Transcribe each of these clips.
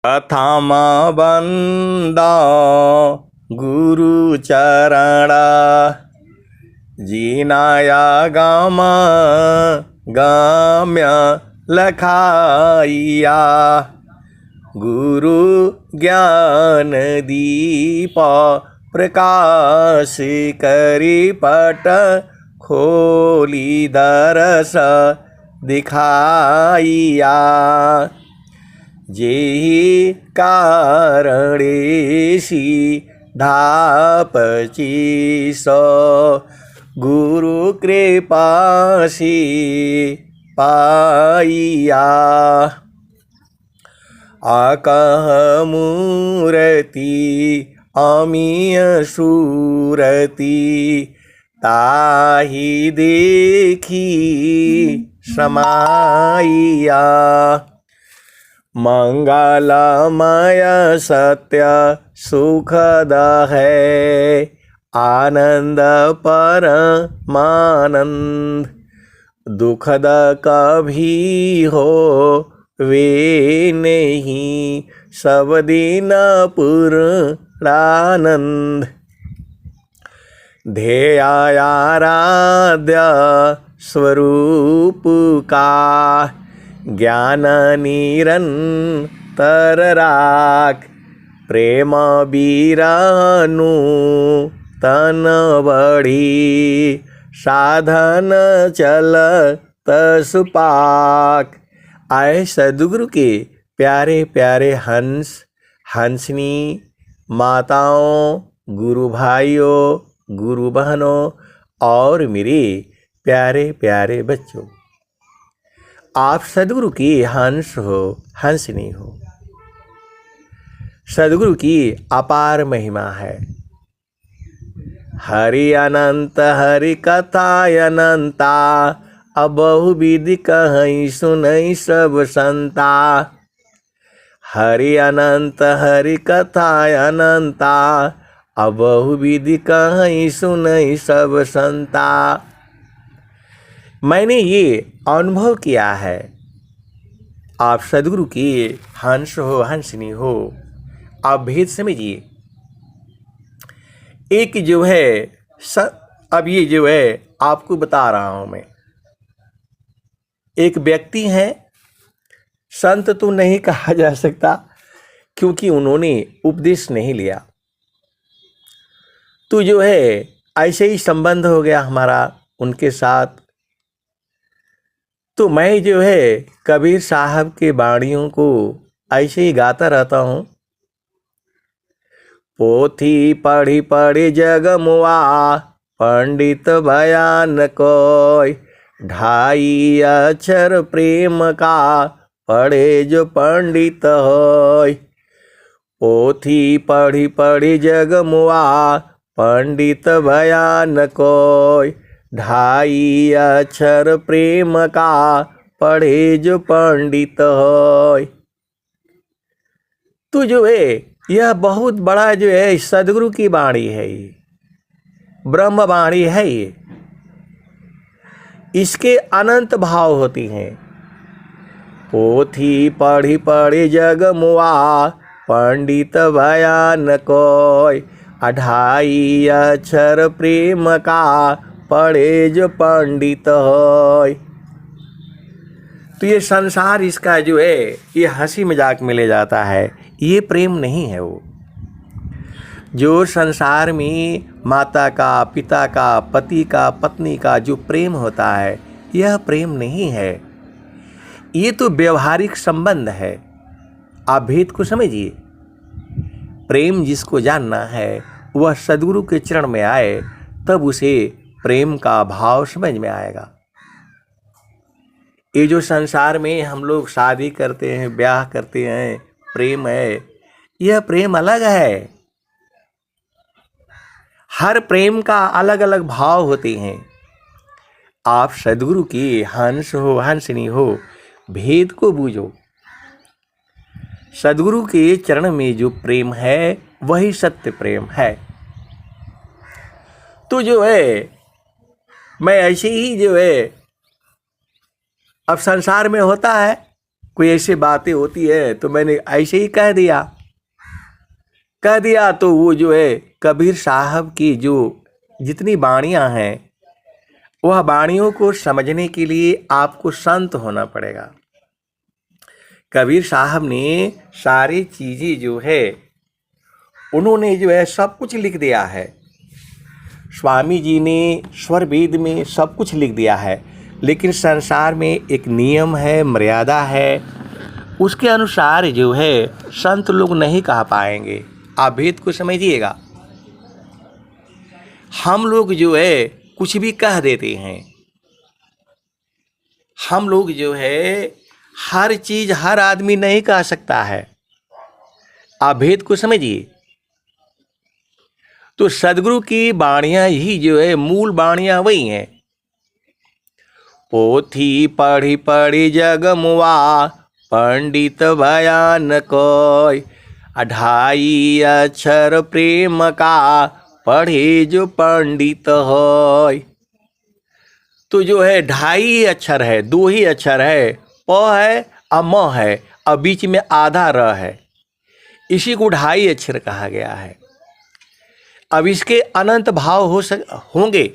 प्रथम बंदा गुरु चरणा जीनाया गाम गाम्य लखाइया गुरु ज्ञान दीप प्रकाश करी पट खोली दरस दिखाइया जेहि कारणेशी धापचीस गुरु कृपासी पाइया आकह मूर्ति अमीय सूरति ताहि देखी समाइया मंगलमय सत्य सुखद है आनंद परमानंद दुखद कभी हो वे नहीं सब दिन पूर्णानंद ध्येयाराध्य स्वरूप का ज्ञान निरंतर राख प्रेम बीरानु तन बढ़ी साधन चल तसुपाक। आए सद्गुरु के प्यारे प्यारे हंस हंसनी माताओं गुरु भाइयों गुरु बहनों और मेरे प्यारे प्यारे बच्चों, आप सद्गुरु की हंस हो हंसनी हो। सद्गुरु की अपार महिमा है। हरि अनंत हरि कथा अनंता अब बहुविधि कहीं सुनई सब संता। हरि अनंत हरि कथा अनंता अब बहुविधि कहीं सुनई सब संता। मैंने ये अनुभव किया है। आप सद्गुरु की हंस हो हंसनी हो। आप भेद समझिए। एक जो है अब ये जो है आपको बता रहा हूं मैं। एक व्यक्ति हैं, संत तो नहीं कहा जा सकता क्योंकि उन्होंने उपदेश नहीं लिया। तो जो है ऐसे ही संबंध हो गया हमारा उनके साथ। तो मैं जो है कबीर साहब के बाणियों को ऐसे ही गाता रहता हूँ। पोथी पढ़ी पढ़ी जग मुआ पंडित बयान कोय ढाई अक्षर प्रेम का पढ़े जो पंडित होय। पोथी पढ़ी पढ़ी जग मुआ पंडित बयान कोय ढाई अक्षर प्रेम का पढ़े जो पंडित होय। तो जो है यह बहुत बड़ा जो है सद्गुरु की वाणी है। ये ब्रह्म वाणी है। ये इसके अनंत भाव होती हैं। पोथी पढ़ी पढ़ी जग मुआ पंडित बयान कोय ढाई अक्षर प्रेम का पढ़े जो पंडित होय। तो ये संसार इसका जो है ये हंसी मजाक में ले जाता है। ये प्रेम नहीं है। वो जो संसार में माता का पिता का पति का पत्नी का जो प्रेम होता है यह प्रेम नहीं है। ये तो व्यवहारिक संबंध है। आप भेद को समझिए। प्रेम जिसको जानना है वह सद्गुरु के चरण में आए तब उसे प्रेम का भाव समझ में आएगा। ये जो संसार में हम लोग शादी करते हैं ब्याह करते हैं प्रेम है, यह प्रेम अलग है। हर प्रेम का अलग अलग भाव होते हैं। आप सद्गुरु की हंस हो हंसनी हो, भेद को बूझो। सद्गुरु के चरण में जो प्रेम है वही सत्य प्रेम है। तो जो है मैं ऐसे ही जो है अब संसार में होता है कोई ऐसी बातें होती है तो मैंने ऐसे ही कह दिया तो वो जो है कबीर साहब की जो जितनी वाणियाँ हैं वह वाणियों को समझने के लिए आपको संत होना पड़ेगा। कबीर साहब ने सारी चीज़ें जो है उन्होंने जो है सब कुछ लिख दिया है। स्वामी जी ने स्वर वेद में सब कुछ लिख दिया है, लेकिन संसार में एक नियम है, मर्यादा है, उसके अनुसार जो है संत लोग नहीं कह पाएंगे। आप भेद को समझिएगा। हम लोग जो है कुछ भी कह देते हैं। हम लोग जो है हर चीज हर आदमी नहीं कह सकता है। आप भेद को समझिए। तो सदगुरु की वाणियां ही जो है मूल वाणियां वही हैं। पोथी पढ़ी पढ़ी जग मुआ, पंडित भया न कोय, 2.5 अक्षर प्रेम का, पढ़े जो पंडित होय। तो जो है 2.5 अक्षर है, 2 ही अक्षर है, प है और म है और बीच में आधा र है, इसी को 2.5 अक्षर कहा गया है। अब इसके अनंत भाव होंगे।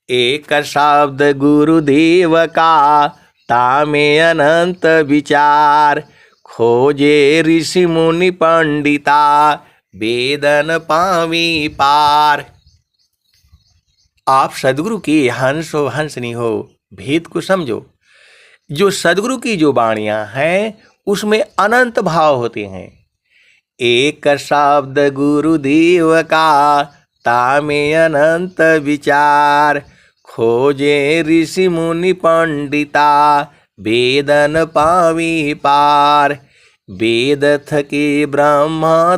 एक शब्द गुरुदेव का, तामे अनंत विचार, खोजे ऋषि मुनि पंडिता, वेदन पावी पार। आप सदगुरु की हंस हो हंसनी हो, भेद को समझो। जो सदगुरु की जो वाणियां हैं उसमें अनंत भाव होते हैं। एक शब्द गुरुदेव का, तामे अनंत विचार, खोजे ऋषि मुनि पंडिता, वेदन पावी पार। वेद थकी ब्रह्म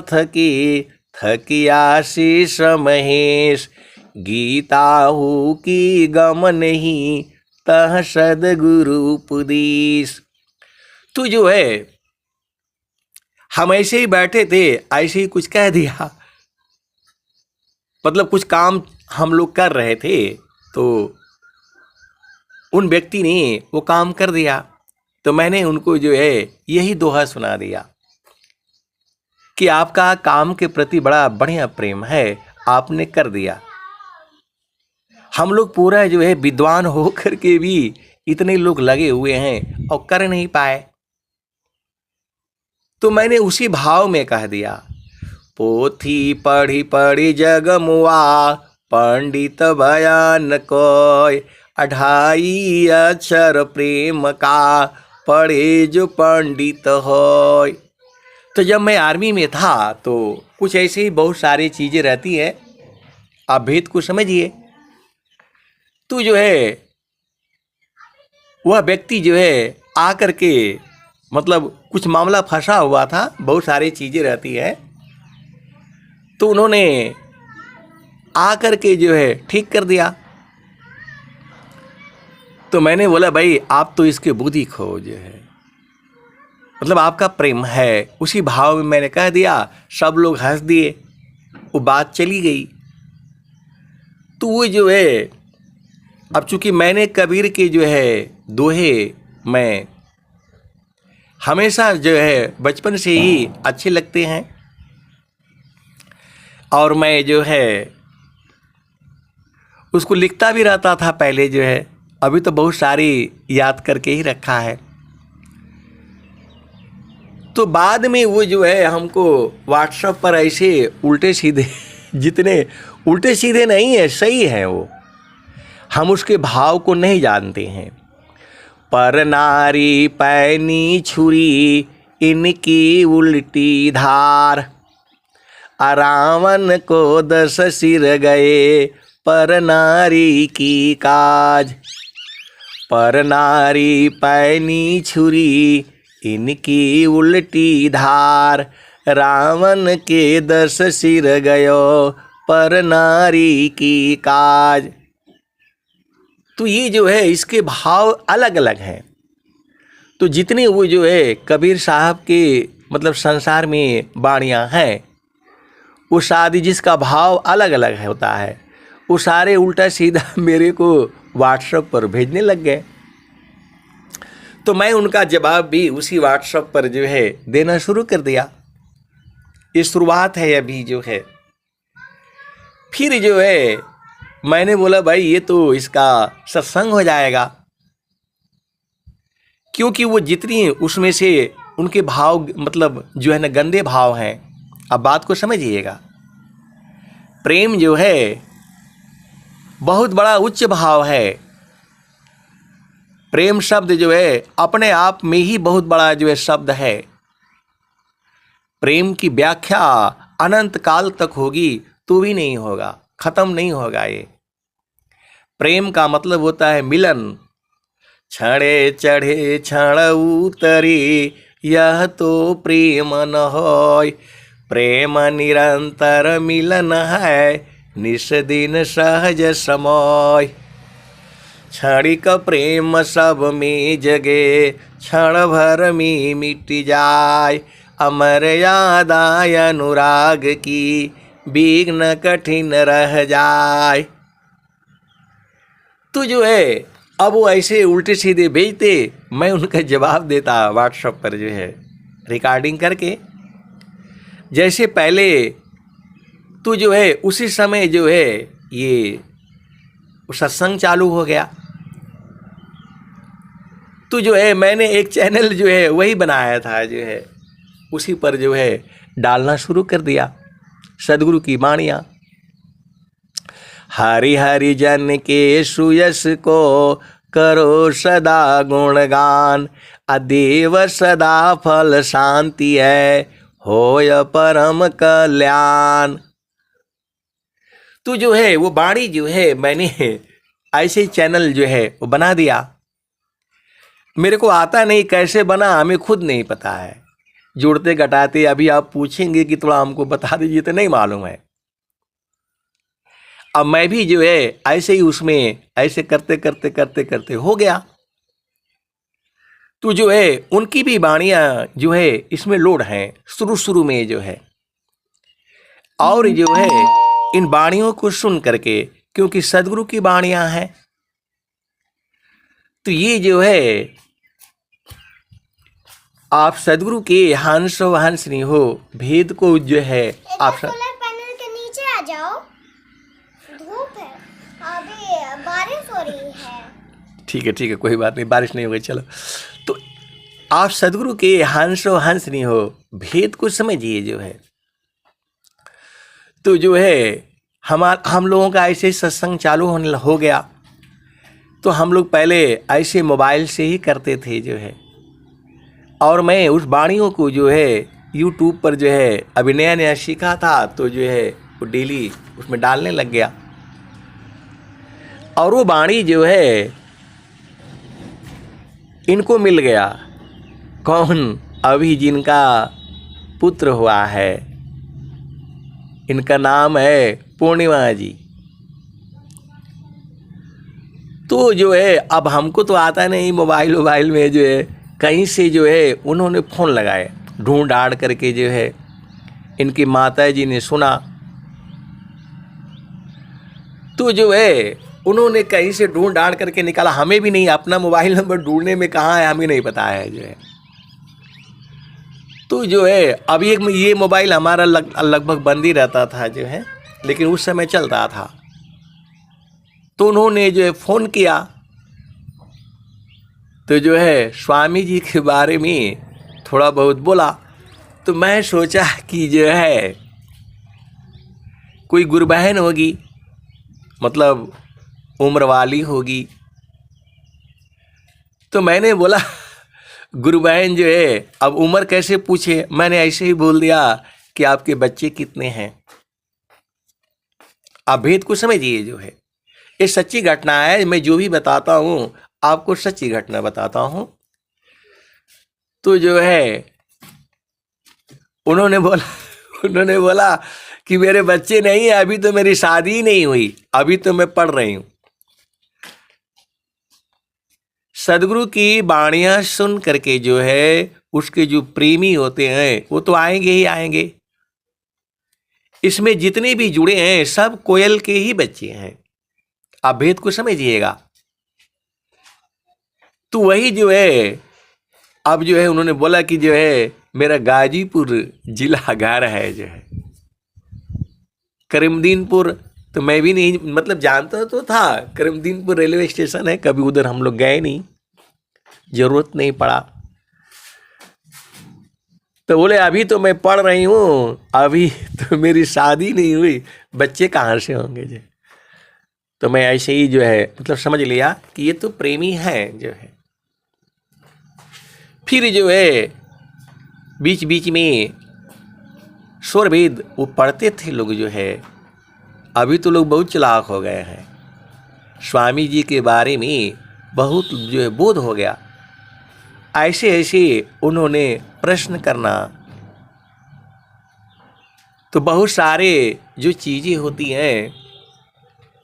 थकी आशीष महेश, गीता हो की गम नहीं, तह सदगुरु उपदेश। तो जो है हम ऐसे ही बैठे थे, ऐसे ही कुछ कह दिया, मतलब कुछ काम हम लोग कर रहे थे तो उन व्यक्ति ने वो काम कर दिया, तो मैंने उनको जो है यही दोहा सुना दिया कि आपका काम के प्रति बड़ा बढ़िया प्रेम है, आपने कर दिया। हम लोग पूरा जो है विद्वान होकर के भी इतने लोग लगे हुए हैं और कर नहीं पाए। तो मैंने उसी भाव में कह दिया, पोथी पढ़ी पढ़ी जग मुआ, पंडित भया न कोय, 2.5 अक्षर प्रेम का, पढ़े जो पंडित होय। तो जब मैं आर्मी में था तो कुछ ऐसे ही बहुत सारी चीज़ें रहती है। आप भेद को समझिए। तो जो है वह व्यक्ति जो है आकर के, मतलब कुछ मामला फंसा हुआ था, बहुत सारी चीज़ें रहती है, तो उन्होंने आकर के जो है ठीक कर दिया। तो मैंने बोला भाई आप तो इसके बुद्धि खोज है, मतलब आपका प्रेम है। उसी भाव में मैंने कह दिया, सब लोग हंस दिए, वो बात चली गई। तो वो जो है, अब चूंकि मैंने कबीर के जो है दोहे मैं हमेशा जो है बचपन से ही अच्छे लगते हैं, और मैं जो है उसको लिखता भी रहता था पहले जो है, अभी तो बहुत सारी याद करके ही रखा है। तो बाद में वो जो है हमको व्हाट्सएप पर ऐसे उल्टे सीधे, जितने उल्टे सीधे नहीं है, सही है वो, हम उसके भाव को नहीं जानते हैं। पर नारी पैनी छुरी, इनकी उल्टी धार, रावण को 10 सिर गए, पर नारी की काज। पर नारी पैनी छुरी, इनकी उल्टी धार, रावण के 10 सिर गयो, पर नारी की काज। तो ये जो है इसके भाव अलग अलग हैं। तो जितने वो जो है कबीर साहब के मतलब संसार में वाणियाँ हैं, वो शादी जिसका भाव अलग अलग होता है, वो सारे उल्टा सीधा मेरे को व्हाट्सएप पर भेजने लग गए। तो मैं उनका जवाब भी उसी व्हाट्सएप पर जो है देना शुरू कर दिया। ये शुरुआत है अभी जो है। फिर जो है मैंने बोला भाई ये तो इसका सत्संग हो जाएगा, क्योंकि वो जितनी उसमें से उनके भाव मतलब जो है ना गंदे भाव हैं। अब बात को समझिएगा, प्रेम जो है बहुत बड़ा उच्च भाव है। प्रेम शब्द जो है अपने आप में ही बहुत बड़ा जो है शब्द है। प्रेम की व्याख्या अनंत काल तक होगी तो भी नहीं होगा, खत्म नहीं होगा। ये प्रेम का मतलब होता है मिलन। क्षणे चढ़े क्षण उतरी यह तो प्रेम न होय, प्रेम निरंतर मिलन है निस दिन सहज समय। क्षणिक प्रेम सब में जगे क्षण भर में मिट जाय, अमर याद आय अनुराग की विघ्न कठिन रह जाय। तो जो है अब वो ऐसे उल्टे सीधे भेजते, मैं उनका जवाब देता व्हाट्सएप पर जो है रिकॉर्डिंग करके। जैसे पहले तो जो है उसी समय जो है ये सत्संग चालू हो गया। तो जो है मैंने एक चैनल जो है वही बनाया था, जो है उसी पर जो है डालना शुरू कर दिया सदगुरु की वाणियाँ। हरि हरि जन के सुयस को करो सदा गुणगान, अदेव सदा फल शांति है होय परम कल्याण। तो जो है वो वाणी जो है मैंने ऐसे चैनल जो है वो बना दिया। मेरे को आता नहीं कैसे बना, हमें खुद नहीं पता है। जोड़ते घटाते अभी आप पूछेंगे कि थोड़ा हमको बता दीजिए तो नहीं मालूम है। अब मैं भी जो है ऐसे ही उसमें ऐसे करते करते करते करते हो गया। तो जो है उनकी भी वाणियाँ जो है इसमें लोड हैं शुरू में जो है। और जो है इन वाणियों को सुन करके, क्योंकि सदगुरु की वाणियाँ हैं, तो ये जो है आप सदगुरु के हंस वंश नहीं हो भेद को जो है आप सोलर पैनल के नीचे आ जाओ, धूप है, अभी बारिश हो रही है। ठीक है कोई बात नहीं, बारिश नहीं होगी। चलो, तो आप सदगुरु के हंस नहीं हो भेद को समझिए जो है। तो जो है हम लोगों का ऐसे सत्संग चालू होने हो गया। तो हम लोग पहले ऐसे मोबाइल से ही करते थे जो है, और मैं उस वाणियों को जो है यूट्यूब पर जो है अभी नया नया सीखा था, तो जो है वो डेली उसमें डालने लग गया। और वो वाणी जो है इनको मिल गया। कौन? अभी जिनका पुत्र हुआ है, इनका नाम है पूर्णिमा जी। तो जो है अब हमको तो आता नहीं मोबाइल में जो है, कहीं से जो है उन्होंने फ़ोन लगाए ढूंढ ढाड़ करके जो है। इनकी माता जी ने सुना, तो जो है उन्होंने कहीं से ढूंढ ढाड़ करके निकाला। हमें भी नहीं, अपना मोबाइल नंबर ढूंढने में कहाँ है हमें नहीं पता है जो है। तो जो है अब ये मोबाइल हमारा लगभग बंद ही रहता था जो है, लेकिन उस समय चलता था। तो उन्होंने जो है फ़ोन किया, तो जो है स्वामी जी के बारे में थोड़ा बहुत बोला। तो मैं सोचा कि जो है कोई गुरु बहन होगी, मतलब उम्र वाली होगी। तो मैंने बोला गुरु बहन जो है अब उम्र कैसे पूछे, मैंने ऐसे ही बोल दिया कि आपके बच्चे कितने हैं। आप भेद को समझिए जो है। ये सच्ची घटना है, मैं जो भी बताता हूँ आपको सच्ची घटना बताता हूँ। तो जो है उन्होंने बोला कि मेरे बच्चे नहीं है, अभी तो मेरी शादी ही नहीं हुई, अभी तो मैं पढ़ रही हूँ। सदगुरु की वाणियाँ सुन करके जो है उसके जो प्रेमी होते हैं वो तो आएंगे ही आएंगे। इसमें जितने भी जुड़े हैं सब कोयल के ही बच्चे हैं। आप भेद को समझिएगा। तो वही जो है अब जो है उन्होंने बोला कि जो है मेरा गाजीपुर जिला घर है जो है, करीमदीनपुर तो मैं भी नहीं, मतलब जानता तो था करीमदीनपुर रेलवे स्टेशन है, कभी उधर हम लोग गए नहीं, जरूरत नहीं पड़ा। तो बोले अभी तो मैं पढ़ रही हूँ, अभी तो मेरी शादी नहीं हुई, बच्चे कहाँ से होंगे जो। तो मैं ऐसे ही जो है मतलब समझ लिया कि ये तो प्रेमी है जो है। फिर जो है बीच बीच में स्वर वेद वो पढ़ते थे लोग जो है। अभी तो लोग बहुत चालाक हो गए हैं, स्वामी जी के बारे में बहुत जो है बोध हो गया। ऐसे ऐसे उन्होंने प्रश्न करना, तो बहुत सारे जो चीज़ें होती हैं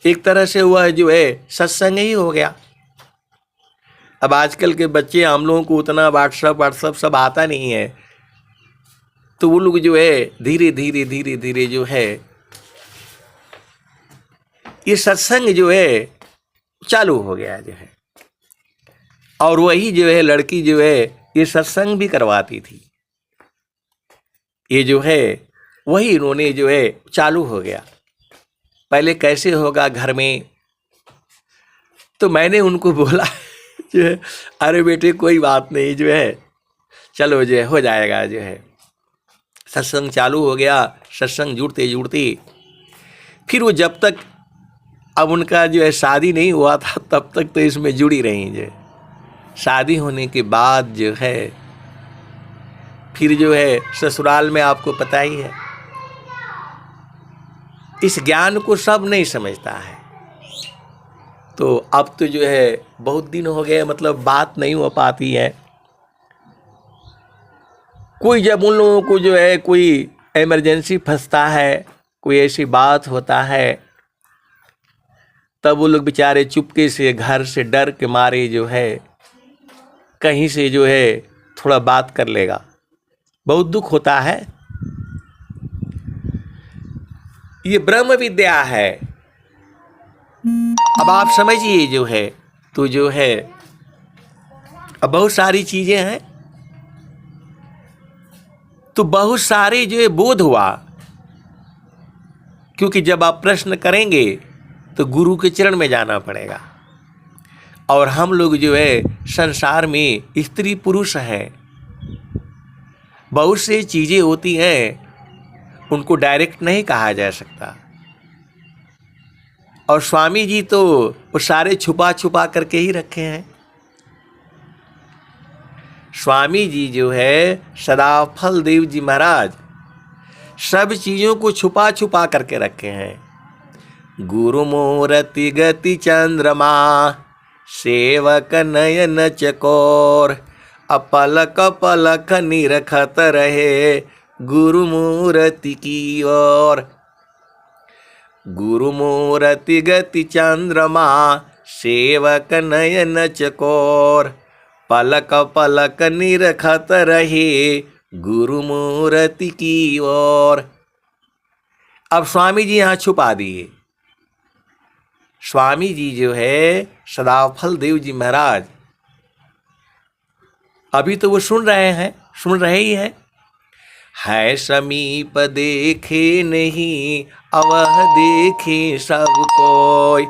एक तरह से वह जो है सत्संग ही हो गया। अब आजकल के बच्चे हम लोगों को उतना व्हाट्सअप सब आता नहीं है, तो वो लोग जो है धीरे धीरे जो है ये सत्संग जो है चालू हो गया जो है। और वही जो है लड़की जो है ये सत्संग भी करवाती थी, ये जो है वही इन्होंने जो है चालू हो गया। पहले कैसे होगा घर में, तो मैंने उनको बोला जो है अरे बेटे कोई बात नहीं जो है, चलो जो है हो जाएगा जो है। सत्संग चालू हो गया, सत्संग जुड़ते जुड़ते फिर वो जब तक अब उनका जो है शादी नहीं हुआ था तब तक तो इसमें जुड़ी रही जो है। शादी होने के बाद जो है फिर जो है ससुराल में आपको पता ही है इस ज्ञान को सब नहीं समझता है। तो अब तो जो है बहुत दिन हो गए, मतलब बात नहीं हो पाती है। कोई जब उन लोगों को जो है कोई इमरजेंसी फंसता है, कोई ऐसी बात होता है, तब वो लोग बेचारे चुपके से घर से डर के मारे जो है कहीं से जो है थोड़ा बात कर लेगा। बहुत दुख होता है। ये ब्रह्म विद्या है। अब आप समझिए जो है, तो जो है अब बहुत सारी चीजें हैं, तो बहुत सारे जो है बोध हुआ। क्योंकि जब आप प्रश्न करेंगे तो गुरु के चरण में जाना पड़ेगा। और हम लोग जो है संसार में स्त्री पुरुष हैं, बहुत सी चीजें होती हैं उनको डायरेक्ट नहीं कहा जा सकता। और स्वामी जी तो वो सारे छुपा छुपा करके ही रखे हैं। स्वामी जी जो है सदाफल देव जी महाराज सब चीजों को छुपा छुपा करके रखे हैं। गुरु मूर्ति गति चंद्रमा सेवक नयन चकोर, अपलक पलक निरखत रहे गुरु मूर्ति की ओर। गुरु मूर्ति गति चंद्रमा सेवक नयन चकोर, पलक पलक निरखत रहे गुरु मूर्ति की ओर। अब स्वामी जी यहाँ छुपा दिए। स्वामी जी जो है सदाफल देव जी महाराज अभी तो वो सुन रहे ही हैं। है समीप देखे नहीं अवह देखे सब कोई,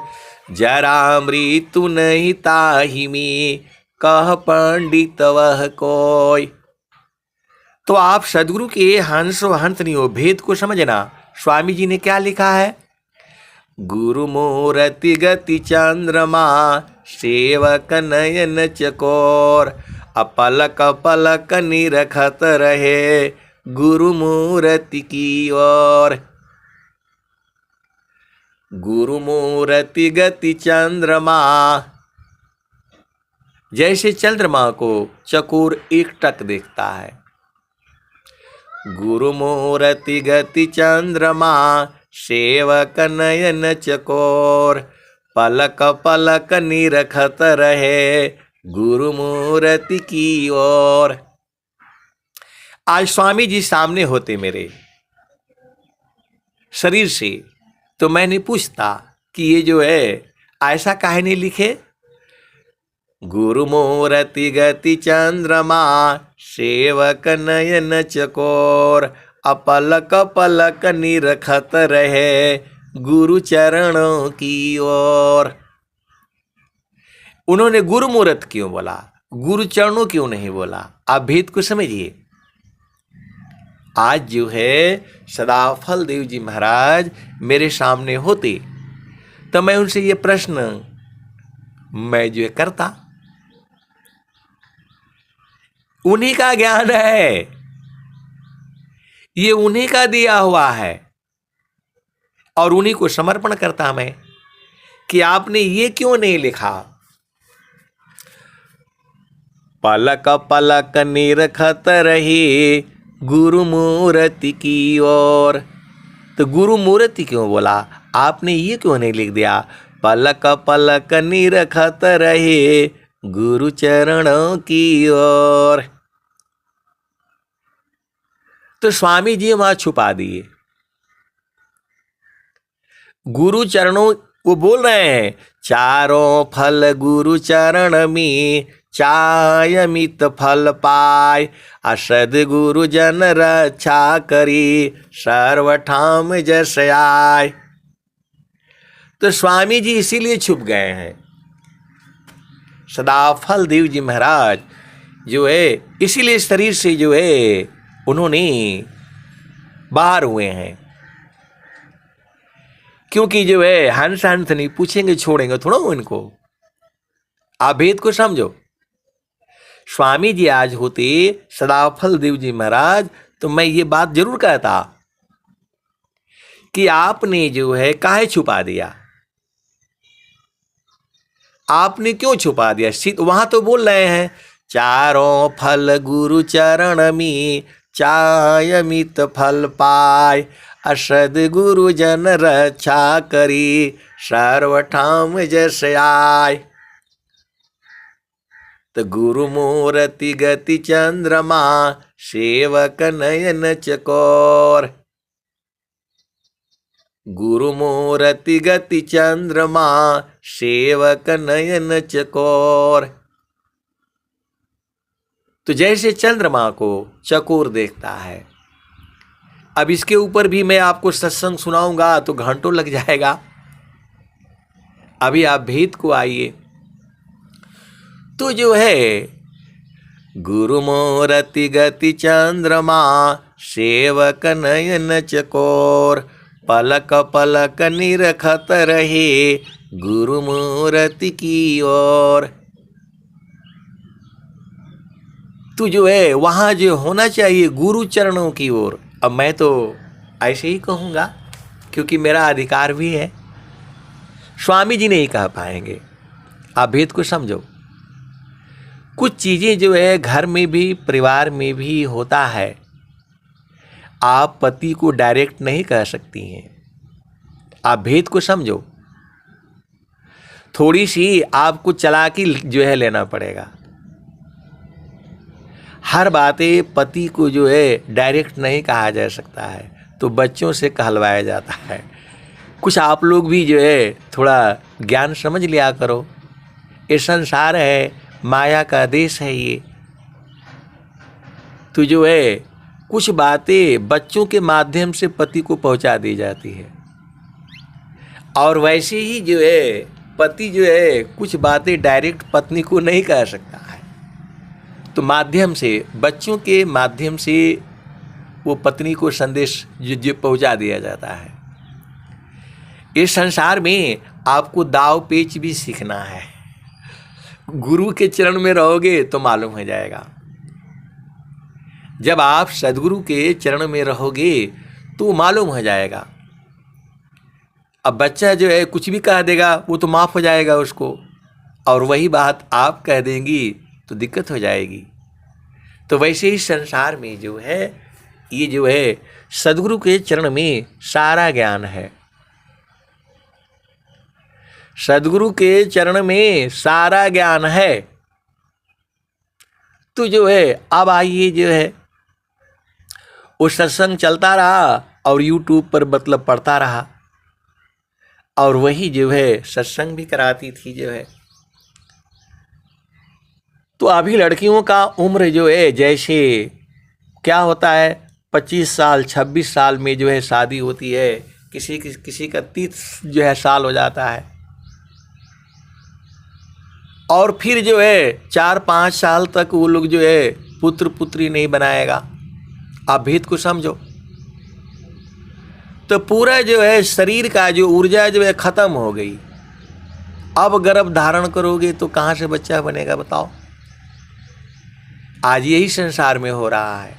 जरा मृत्यु नहीं ताहि में कह पंडित वह कोई। तो आप सदगुरु के हंस व हंस नहीं हो, भेद को समझना। स्वामी जी ने क्या लिखा है? गुरु मूर्ति गति चंद्रमा सेवक नयन चकोर, अपलक पलक निरखत रहे गुरु मूर्ति की ओर। गुरु मूर्ति गति चंद्रमा, जैसे चंद्रमा को चकोर एकटक देखता है। गुरु मूर्ति गति चंद्रमा सेवक नयन चकोर, पलक पलक निरखत रहे गुरु मूर्ति की ओर। आज स्वामी जी सामने होते मेरे शरीर से, तो मैं नहीं पूछता कि ये जो है ऐसा काहे नहीं लिखे। गुरुमूर्ति गति चंद्रमा सेवक नयन चकोर, अपलक पलक निरखत रहे गुरु चरणों की ओर। उन्होंने गुरुमूर्त क्यों बोला, गुरु चरणों क्यों नहीं बोला? आप भेद को समझिए। आज जो है सदाफल देव जी महाराज मेरे सामने होते तो मैं उनसे ये प्रश्न मैं जो करता। उन्हीं का ज्ञान है, ये उन्हीं का दिया हुआ है और उन्हीं को समर्पण करता मैं कि आपने ये क्यों नहीं लिखा। पलक पलक निरखत रही गुरुमूर्ति की ओर। तो गुरुमूर्ति क्यों बोला, आपने ये क्यों नहीं लिख दिया पलक पलक निरखत रहे गुरु चरणों की ओर। तो स्वामी जी वहां छुपा दिए। गुरु चरणों, वो बोल रहे हैं चारों फल गुरु चरण में चायमित फल पाय, असद गुरु जन रक्षा करी सर्वठाम जस आय। तो स्वामी जी इसीलिए छुप गए हैं। सदाफल देव जी महाराज जो है इसीलिए शरीर से जो है उन्होंने बाहर हुए हैं, क्योंकि जो है हंस हंस नहीं पूछेंगे छोड़ेंगे थोड़ा इनको। आप भेद को समझो। स्वामी जी आज होते सदाफल देव जी महाराज तो मैं ये बात जरूर कहता कि आपने जो है काहे छुपा दिया, आपने क्यों छुपा दिया। वहां तो बोल रहे हैं चारों फल गुरु चरण में चायमित फल पाय, असद गुरु जन रक्षा करी सर्वठाम जस आय। तो गुरुमूर्ति गति चंद्रमा सेवक नयन चकोर। गुरुमूर्ति गति चंद्रमा सेवक नयन चकोर। तो जैसे चंद्रमा को चकोर देखता है। अब इसके ऊपर भी मैं आपको सत्संग सुनाऊंगा तो घंटों लग जाएगा। अभी आप भेद को आइए। तो जो है गुरुमूर्ति गति चंद्रमा सेवक नयन चकोर, पलक पलक निरखत रहे गुरुमूर्ति की ओर। तो जो है वहां जो होना चाहिए गुरु चरणों की ओर। अब मैं तो ऐसे ही कहूँगा क्योंकि मेरा अधिकार भी है। स्वामी जी नहीं कह पाएंगे। आप भेद को समझो। कुछ चीज़ें जो है घर में भी परिवार में भी होता है, आप पति को डायरेक्ट नहीं कह सकती हैं। आप भेद को समझो। थोड़ी सी आपको चालाकी जो है लेना पड़ेगा। हर बातें पति को जो है डायरेक्ट नहीं कहा जा सकता है, तो बच्चों से कहलवाया जाता है। कुछ आप लोग भी जो है थोड़ा ज्ञान समझ लिया करो। ये संसार है, माया का देश है ये। तो जो है कुछ बातें बच्चों के माध्यम से पति को पहुंचा दी जाती है, और वैसे ही जो है पति जो है कुछ बातें डायरेक्ट पत्नी को नहीं कह सकता है, तो माध्यम से बच्चों के माध्यम से वो पत्नी को संदेश जो पहुंचा दिया जाता है। इस संसार में आपको दाव पेच भी सीखना है। गुरु के चरण में रहोगे तो मालूम हो जाएगा। जब आप सदगुरु के चरण में रहोगे तो मालूम हो जाएगा। अब बच्चा जो है कुछ भी कह देगा वो तो माफ़ हो जाएगा उसको, और वही बात आप कह देंगी तो दिक्कत हो जाएगी। तो वैसे ही संसार में जो है ये जो है सदगुरु के चरण में सारा ज्ञान है। सदगुरु के चरण में सारा ज्ञान है। तो जो है अब आइए जो है वो सत्संग चलता रहा और यूट्यूब पर मतलब पढ़ता रहा, और वही जो है सत्संग भी कराती थी जो है। तो अभी लड़कियों का उम्र जो है जैसे क्या होता है 25 साल 26 साल में जो है शादी होती है, किसी का 30 जो है साल हो जाता है, और फिर जो है 4-5 साल तक वो लोग जो है पुत्र पुत्री नहीं बनाएगा। आप भेद को समझो। तो पूरा जो है शरीर का जो ऊर्जा जो है खत्म हो गई। अब गर्भ धारण करोगे तो कहाँ से बच्चा बनेगा बताओ। आज यही संसार में हो रहा है।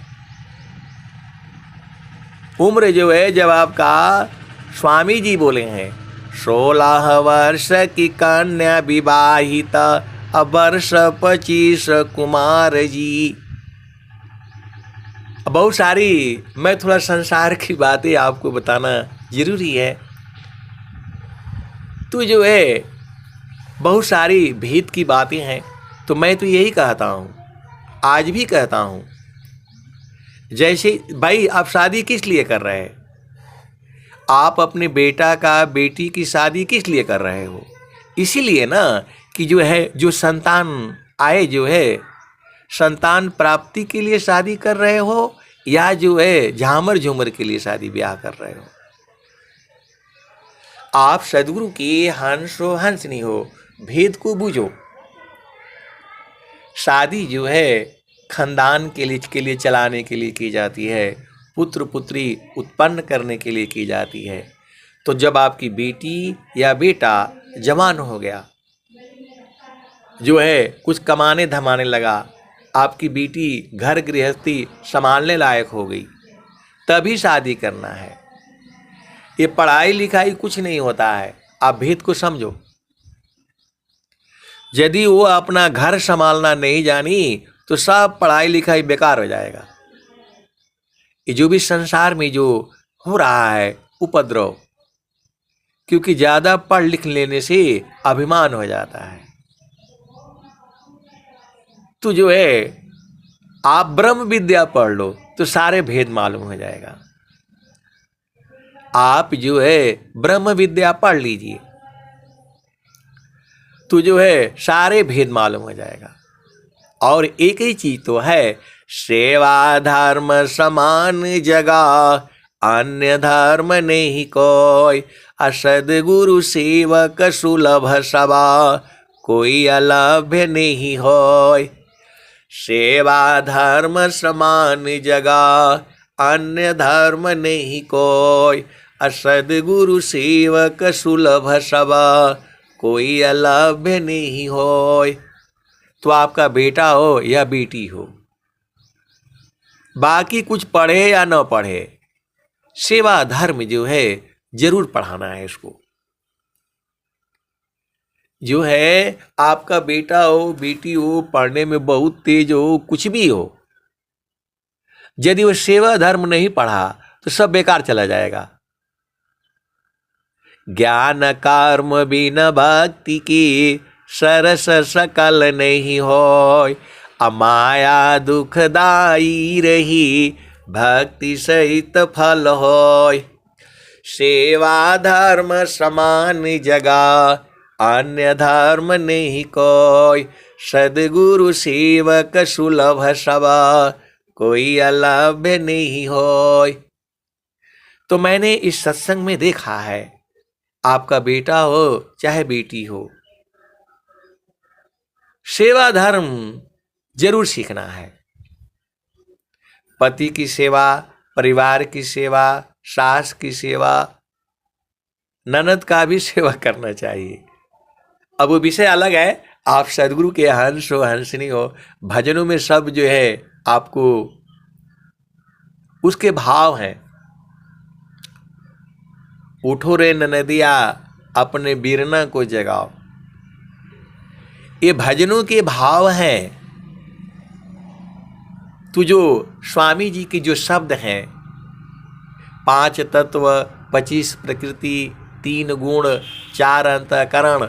उम्र जो है जब आपका स्वामी जी बोले हैं 16 वर्ष की कन्या विवाहित वर्ष 25 कुमार जी। बहुत सारी मैं थोड़ा संसार की बातें आपको बताना जरूरी है। तो जो है बहुत सारी भेद की बातें हैं। तो मैं तो यही कहता हूँ, आज भी कहता हूँ, जैसे भाई आप शादी किस लिए कर रहे हैं? आप अपने बेटा का बेटी की शादी किस लिए कर रहे हो? इसीलिए ना कि जो है जो संतान आए, जो है संतान प्राप्ति के लिए शादी कर रहे हो, या जो है झामर झूमर के लिए शादी ब्याह कर रहे हो? आप सदगुरु की हंस हो हंसनी हो, भेद को बूझो। शादी जो है खानदान के लिए चलाने के लिए की जाती है, पुत्र पुत्री उत्पन्न करने के लिए की जाती है। तो जब आपकी बेटी या बेटा जवान हो गया, जो है कुछ कमाने धमाने लगा, आपकी बेटी घर गृहस्थी संभालने लायक हो गई, तभी शादी करना है। ये पढ़ाई लिखाई कुछ नहीं होता है। आप भेद को समझो। यदि वो अपना घर संभालना नहीं जानी तो सब पढ़ाई लिखाई बेकार हो जाएगा। ये जो भी संसार में जो हो रहा है उपद्रव, क्योंकि ज़्यादा पढ़ लिख लेने से अभिमान हो जाता है। तो जो है आप ब्रह्म विद्या पढ़ लो तो सारे भेद मालूम हो जाएगा। आप जो है ब्रह्म विद्या पढ़ लीजिए तो जो है सारे भेद मालूम हो जाएगा। और एक ही चीज तो है, सेवा धर्म समान जगह, अन्य धर्म नहीं कोई, असदगुरु सेवक सुलभ सभा, कोई अलभ्य नहीं होय। सेवा धर्म समान जगह, अन्य धर्म नहीं कोई, असदगुरु सेवक सुलभ सभा, कोई अलभ्य नहीं होय। तो आपका बेटा हो या बेटी हो, बाकी कुछ पढ़े या न पढ़े, सेवा धर्म जो है जरूर पढ़ाना है इसको। जो है आपका बेटा हो बेटी हो, पढ़ने में बहुत तेज हो, कुछ भी हो, यदि वो सेवा धर्म नहीं पढ़ा तो सब बेकार चला जाएगा। ज्ञान कर्म बिन भक्ति की, सरस सकल नहीं होय। अमाया दुखदाई रही, भक्ति सहित फल होय। सेवा धर्म समान जगह, अन्य धर्म नहीं कोय, सदगुरु सेवक सुलभ सभा, कोई अलभ्य नहीं होय। तो मैंने इस सत्संग में देखा है, आपका बेटा हो चाहे बेटी हो, सेवा धर्म जरूर सीखना है। पति की सेवा, परिवार की सेवा, सास की सेवा, ननद का भी सेवा करना चाहिए। अब वो विषय अलग है, आप सदगुरु के हंस हो हंसनी हो, भजनों में सब जो है आपको उसके भाव हैं। उठो रे ननदिया अपने बीरना को जगाओ, ये भजनों के भाव हैं। तो जो स्वामी जी के जो शब्द हैं, 5 तत्व, 25 प्रकृति, 3 गुण, 4 अंतःकरण,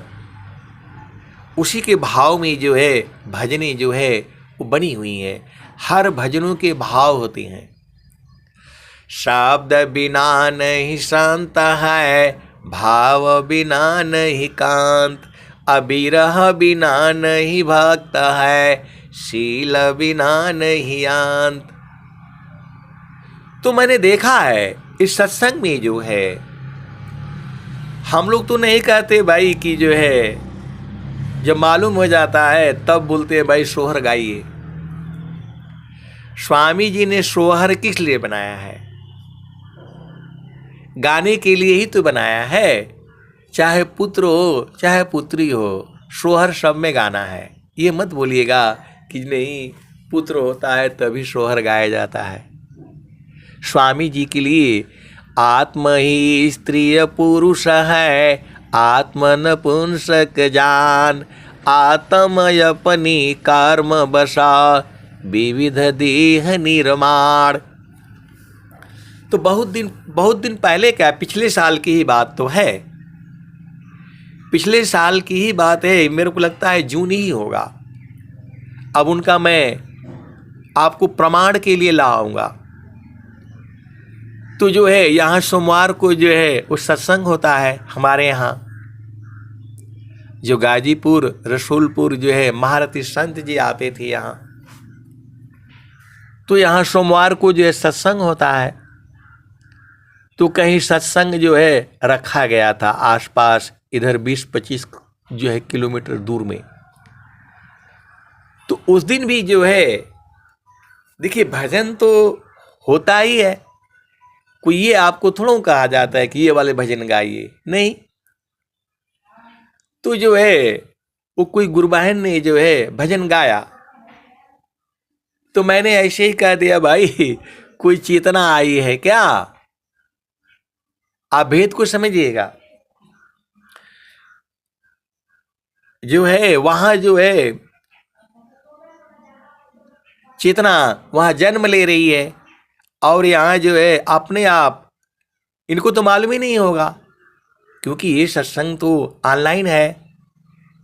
उसी के भाव में जो है भजनें जो है वो बनी हुई हैं। हर भजनों के भाव होते हैं। शब्द बिना नहीं शांत है, भाव बिना नहीं कांत, अविरह बिना नहीं भक्त है, शील बिना नहीं अंत। तो मैंने देखा है इस सत्संग में जो है, हम लोग तो नहीं कहते भाई कि जो है जब मालूम हो जाता है तब बोलते हैं भाई सोहर गाइए। स्वामी जी ने सोहर किस लिए बनाया है? गाने के लिए ही तो बनाया है। चाहे पुत्र हो चाहे पुत्री हो, सोहर सब में गाना है। ये मत बोलिएगा कि नहीं पुत्र होता है तभी सोहर गाया जाता है। स्वामी जी के लिए आत्म ही स्त्री पुरुष है, आत्म नपुंसक जान, आत्मय अपनी कर्म बसा, विविध देह निर्माण। तो बहुत दिन पहले क्या, पिछले साल की ही बात तो है, पिछले साल की ही बात है। मेरे को लगता है जून ही होगा। अब उनका मैं आपको प्रमाण के लिए लाऊंगा। तो जो है यहाँ सोमवार को जो है वो सत्संग होता है हमारे यहाँ, जो गाजीपुर रसूलपुर जो है महारथी संत जी आते थे यहाँ। तो यहाँ सोमवार को जो है सत्संग होता है। तो कहीं सत्संग जो है रखा गया था आसपास, इधर 20-25 जो है किलोमीटर दूर में। तो उस दिन भी जो है देखिए भजन तो होता ही है, कोई ये आपको थोड़ा कहा जाता है कि ये वाले भजन गाइए, नहीं। तो जो है वो कोई गुरुबहन ने जो है भजन गाया, तो मैंने ऐसे ही कह दिया भाई कोई चेतना आई है क्या, आप भेद को समझिएगा। जो है वहां जो है चेतना वहां जन्म ले रही है, और यहाँ जो है अपने आप इनको तो मालूम ही नहीं होगा, क्योंकि ये सत्संग तो ऑनलाइन है।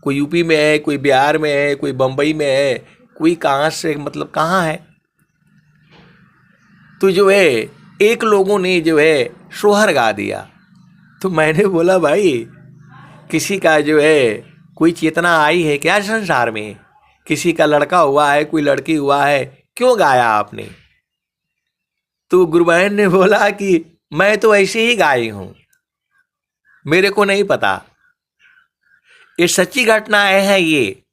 कोई यूपी में है, कोई बिहार में है, कोई बम्बई में है, कोई कहाँ से मतलब कहाँ है। तो जो है एक लोगों ने जो है सोहर गा दिया। तो मैंने बोला भाई किसी का जो है कोई चेतना आई है क्या संसार में? किसी का लड़का हुआ है, कोई लड़की हुआ है, क्यों गाया आपने? तो गुरुबहन ने बोला कि मैं तो ऐसे ही गाई हूं, मेरे को नहीं पता, ये सच्ची घटनाएं हैं ये।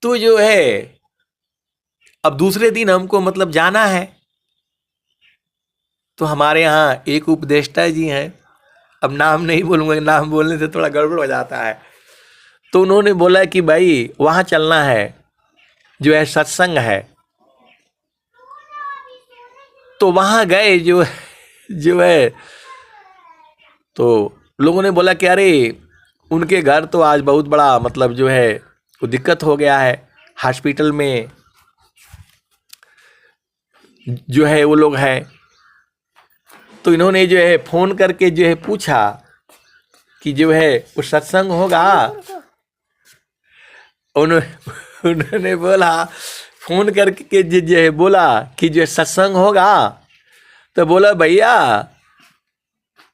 तो जो है अब दूसरे दिन हमको मतलब जाना है। तो हमारे यहाँ एक उपदेष्टा जी हैं, अब नाम नहीं बोलूँगा, नाम बोलने से थोड़ा गड़बड़ हो जाता है। तो उन्होंने बोला कि भाई वहाँ चलना है, जो है सत्संग है। तो वहाँ गए जो है तो लोगों ने बोला कि अरे उनके घर तो आज बहुत बड़ा मतलब जो है वो दिक्कत हो गया है, हॉस्पिटल में जो है वो लोग हैं। तो इन्होंने जो है फ़ोन करके जो है पूछा कि जो है वो सत्संग होगा। उन्होंने बोला फ़ोन करके जो है बोला कि जो सत्संग होगा। तो बोला भैया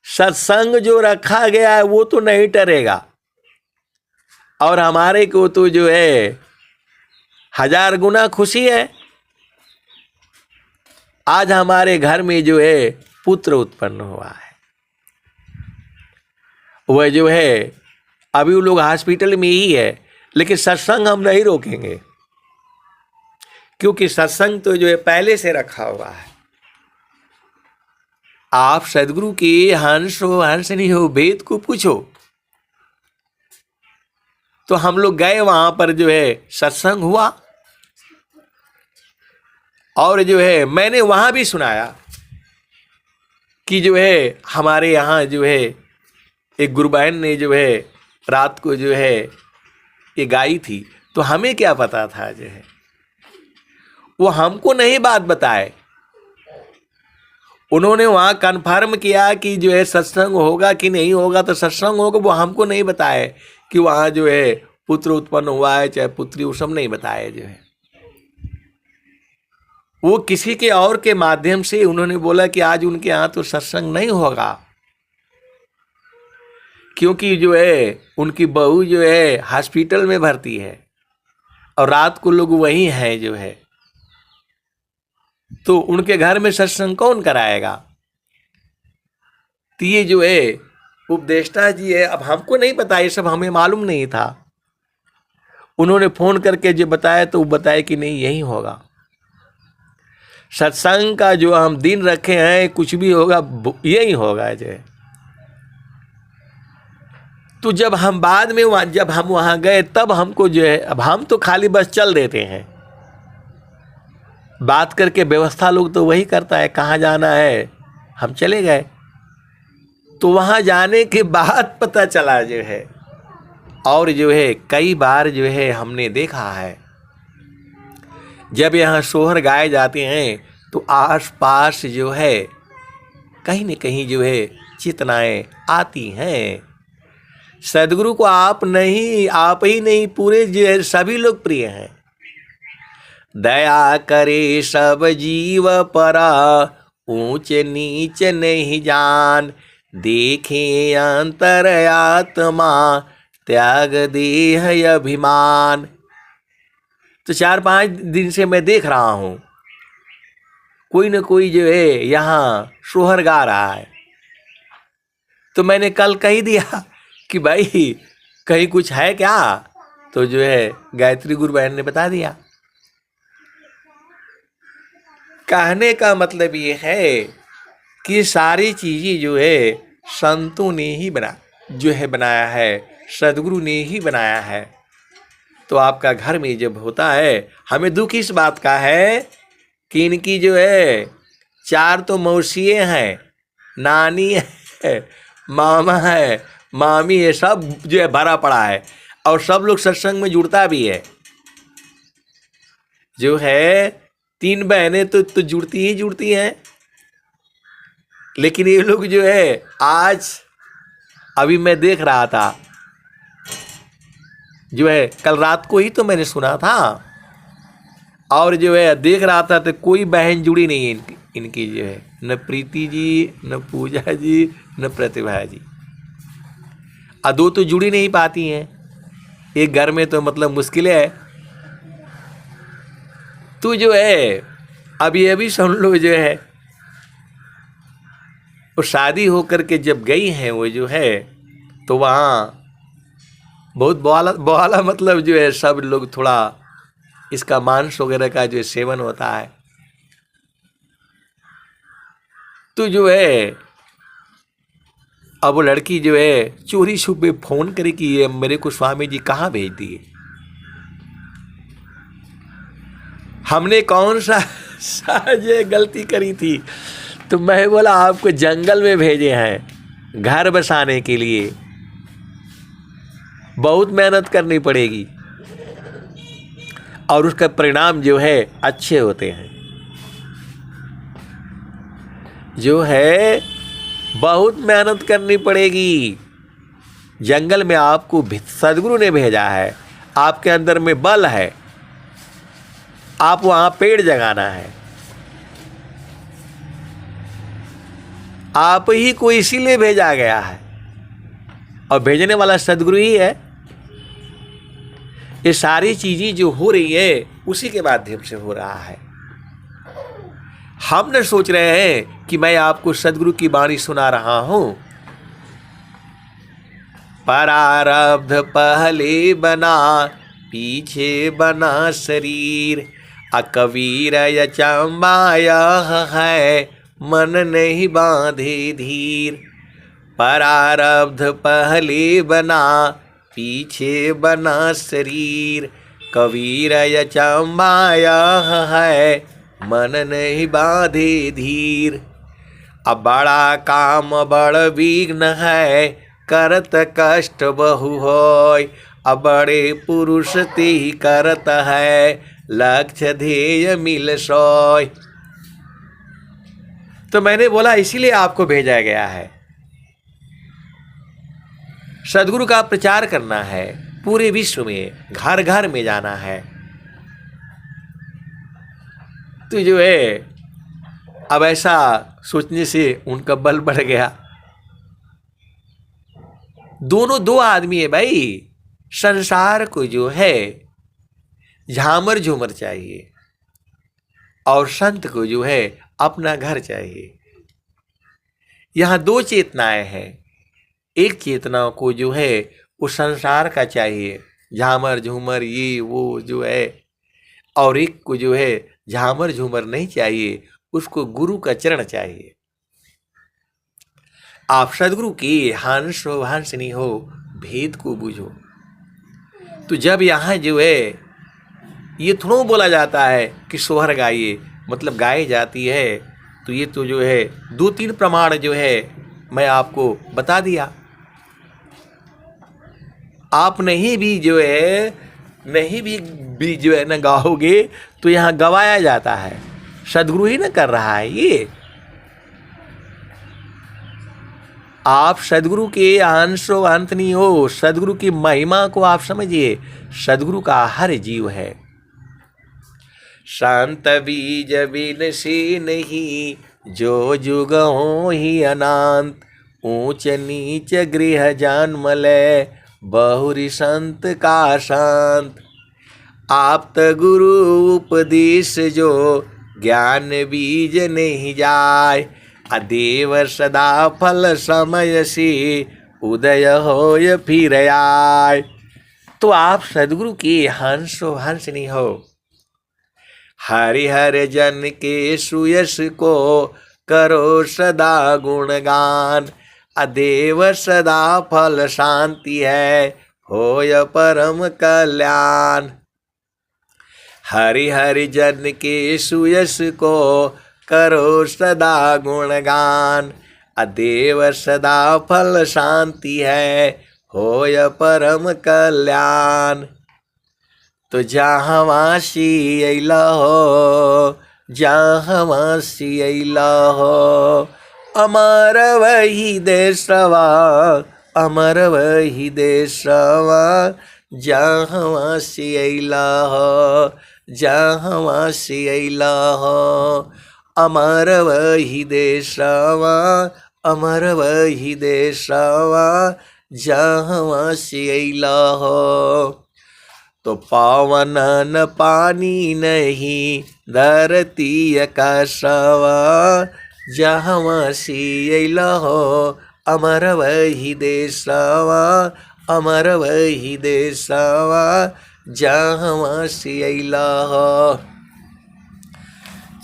सत्संग जो रखा गया है वो तो नहीं टरेगा, और हमारे को तो जो है 1000 गुना खुशी है। आज हमारे घर में जो है पुत्र उत्पन्न हुआ है। वह जो है अभी वो लोग हॉस्पिटल में ही है, लेकिन सत्संग हम नहीं रोकेंगे, क्योंकि सत्संग तो जो है पहले से रखा हुआ है। आप सदगुरु के हंस हो हंस नहीं हो, वेद को पूछो। तो हम लोग गए वहां पर, जो है सत्संग हुआ, और जो है मैंने वहां भी सुनाया कि जो है हमारे यहाँ जो है एक गुरुबहन ने जो है रात को जो है ये गाई थी। तो हमें क्या पता था, जो है वो हमको नहीं बात बताए, उन्होंने वहाँ कन्फर्म किया कि जो है सत्संग होगा कि नहीं होगा। तो सत्संग होगा वो हमको नहीं बताए कि वहाँ जो है पुत्र उत्पन्न हुआ है चाहे पुत्री, वो सब नहीं बताए। जो है वो किसी के और के माध्यम से उन्होंने बोला कि आज उनके यहाँ तो सत्संग नहीं होगा, क्योंकि जो है उनकी बहू जो है हॉस्पिटल में भर्ती है और रात को लोग वहीं हैं जो है, तो उनके घर में सत्संग कौन कराएगा। तो ये जो है उपदेष्टा जी है। अब हमको नहीं पता, ये सब हमें मालूम नहीं था। उन्होंने फोन करके जो बताया तो वो बताया कि नहीं यही होगा, सत्संग का जो हम दिन रखे हैं कुछ भी होगा यही होगा जो है। तो जब हम बाद में जब हम वहाँ गए तब हमको जो है, अब हम तो खाली बस चल देते हैं, बात करके व्यवस्था लोग तो वही करता है, कहाँ जाना है हम चले गए। तो वहाँ जाने के बाद पता चला जो है, और जो है कई बार जो है हमने देखा है, जब यहाँ सोहर गाए जाते हैं तो आस पास जो है कहीं न कहीं जो है चेतनाएं आती हैं। सदगुरु को आप ही नहीं पूरे जो है सभी लोग प्रिय हैं। दया करे सब जीव परा, ऊंच नीच नहीं जान, देखे अंतर आत्मा, त्याग देह अभिमान। तो 4-5 दिन से मैं देख रहा हूँ कोई न कोई जो है यहाँ सोहर गा रहा है। तो मैंने कल कह दिया कि भाई कहीं कुछ है क्या, तो जो है गायत्री गुरु बहन ने बता दिया। कहने का मतलब ये है कि सारी चीज़ें जो है संतों ने ही बनाया है, सदगुरु ने ही बनाया है। तो आपका घर में जब होता है, हमें दुख इस बात का है कि इनकी जो है 4 तो मौसिए हैं, नानी है, मामा है, मामी है, सब जो है भरा पड़ा है और सब लोग सत्संग में जुड़ता भी है। जो है 3 बहनें तो जुड़ती हैं, लेकिन ये लोग जो है आज अभी मैं देख रहा था जो है, कल रात को ही तो मैंने सुना था और जो है देख रहा था तो कोई बहन जुड़ी नहीं है इनकी जो है, न प्रीति जी, न पूजा जी, न प्रतिभा जी। 2 तो जुड़ी नहीं पाती हैं एक घर में, तो मतलब मुश्किल है। तो जो है अभी सुन लो जो है, वो शादी होकर के जब गई हैं वो जो है, तो वहाँ बहुत बवाला मतलब जो है सब लोग थोड़ा इसका मांस वगैरह का जो सेवन होता है। तो जो है अब वो लड़की जो है चोरी छुपे फोन करे कि ये मेरे को स्वामी जी कहाँ भेज दिए। हमने कौन सा ये गलती करी थी, तो मैं बोला आपको जंगल में भेजे हैं घर बसाने के लिए, बहुत मेहनत करनी पड़ेगी और उसका परिणाम जो है अच्छे होते हैं। जो है बहुत मेहनत करनी पड़ेगी। जंगल में आपको सदगुरु ने भेजा है, आपके अंदर में बल है, आप वहाँ पेड़ जगाना है। आप ही को इसीलिए भेजा गया है और भेजने वाला सदगुरु ही है। ये सारी चीज़ें जो हो रही है उसी के माध्यम से हो रहा है। हम न सोच रहे हैं कि मैं आपको सदगुरु की वाणी सुना रहा हूं। परारब्ध पहले बना, पीछे बना शरीर, अकबीर यचमाया है, मन नहीं बांधे धीर। परारब्ध पहले बना, पीछे बना शरीर, कबीर यचमाया है, मन नहीं बांधे धीर। अब बड़ा काम बड़ विघ्न है, करत कष्ट बहु होय, अब बड़े पुरुष ते ही करत है, लक्ष्य ध्येय मिल सोय। तो मैंने बोला इसीलिए आपको भेजा गया है, सदगुरु का प्रचार करना है, पूरे विश्व में घर घर में जाना है। तो जो है अब ऐसा सोचने से उनका बल बढ़ गया। दोनों दो आदमी है भाई। संसार को जो है झामर झूमर चाहिए और संत को जो है अपना घर चाहिए। यहाँ दो चेतनाएं हैं। एक चेतना को जो है वो संसार का चाहिए, झामर झूमर ये वो जो है, और एक को जो है झामर झूमर नहीं चाहिए, उसको गुरु का चरण चाहिए। आप सदगुरु की हंस हो हंसनी हो, भेद को बूझो। तो जब यहाँ जो है ये थोड़ा बोला जाता है कि सोहर गाइए, मतलब गाई जाती है, तो ये तो जो है दो तीन प्रमाण जो है मैं आपको बता दिया। आप नहीं भी जो है नहीं भी जो है ना गाओगे तो यहाँ गवाया जाता है, सदगुरु ही ना कर रहा है ये। आप सदगुरु के अंश हो अंत नहीं हो, सदगुरु की महिमा को आप समझिए। सदगुरु का हर जीव है। शांत बीज बिन सी नहीं, जो जुग हो ही अनंत। ऊंच नीच गृह जन्म ले, बहुरी संत का शांत। आप्त गुरु उपदेश जो, ज्ञान बीज नहीं जाय। अदेव सदा फल समय से, उदय होय फिर आय। तो आप सदगुरु की हंस हो हंसनी हो। हरिहर जन के सुयश को, करो सदा गुणगान। अदेव सदा फल शांति है, होय परम कल्याण। हरिहर जन के सुयश को, करो सदा गुणगान। अदेव सदा फल शांति है, होय परम कल्याण। तो जहाँ वासी अइला हो, जहाँ वासी अइला हो, अमर वही देशवा, अमर वही देशवा। जहाँ वासी अइला हो, जहाँ वासी अइला हो, अमर वही देशवा, अमर वही देशवा। जहाँ वासी अइला हो। तो पावन न पानी नहीं, धरती आकाशवा। जहाँ वासी अइला हो, अमर वही देशवा, अमर वही देशवा। जहाँ वासी अइला हो।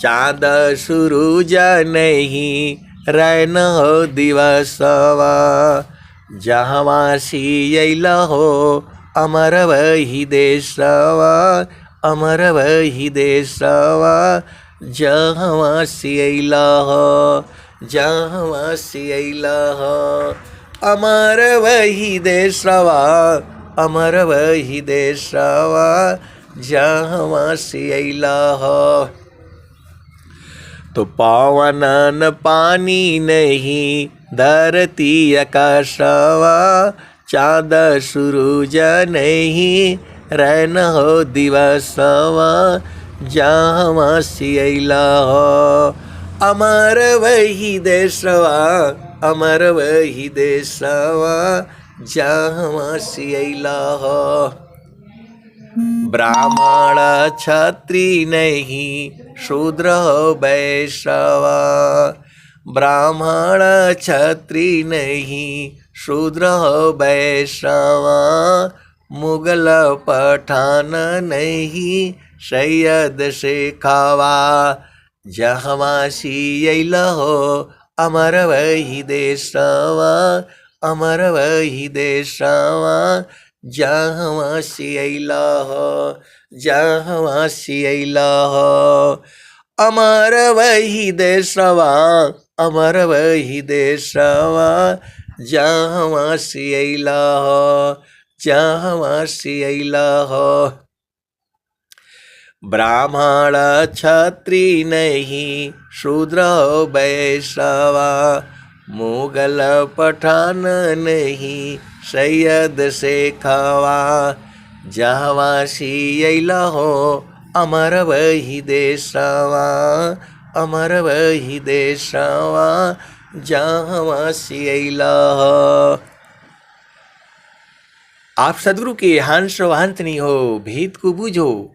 चाँद सूरज नहीं, रैन हो दिवसवा। जहाँ वासी अइला हो, अमर वही देशवा, अमर वही देशवा। जहाँ वासी अइला हो, जहाँ वासी अइला हो, अमर वही देशवा, अमर वही देशवा। जहाँ वासी अइला हो। तो पावन न पानी नहीं, धरती आकाशवा। चाँद सूरज नहीं, रैन हो दिवसवा। जहाँ वासी अइला हो, अमर वही देशवा, अमर वही देशवा। जहाँ वासी अइला हो। ब्राह्मण क्षत्रिय नहीं, शूद्र हो वैश्यवा। ब्राह्मण क्षत्रिय नहीं, शूद्र हो वैश्यवा। मुगल पठान नहीं, सैयद शेखावा। जहाँ वासी अइला हो, अमर वही देशवा, अमर वही देशवा। जहाँ वासी अइला हो, जहाँ वासी अइला हो, अमर वही देशवा, अमर वही देशवा। जहाँ वासी अइला हो, जहाँ वासी अइला हो। ब्राह्मण क्षत्रिय नहीं, शूद्र हो वैश्यवा। मुगल पठान नहीं, सैयद शेखावा। जहाँ वासी अइला हो, अमर वही देशवा, अमर वही देशवा। जहाँ वासी अइला हो। आप सदगुरु के हंस हंस नहीं हो, भेद को बूझो।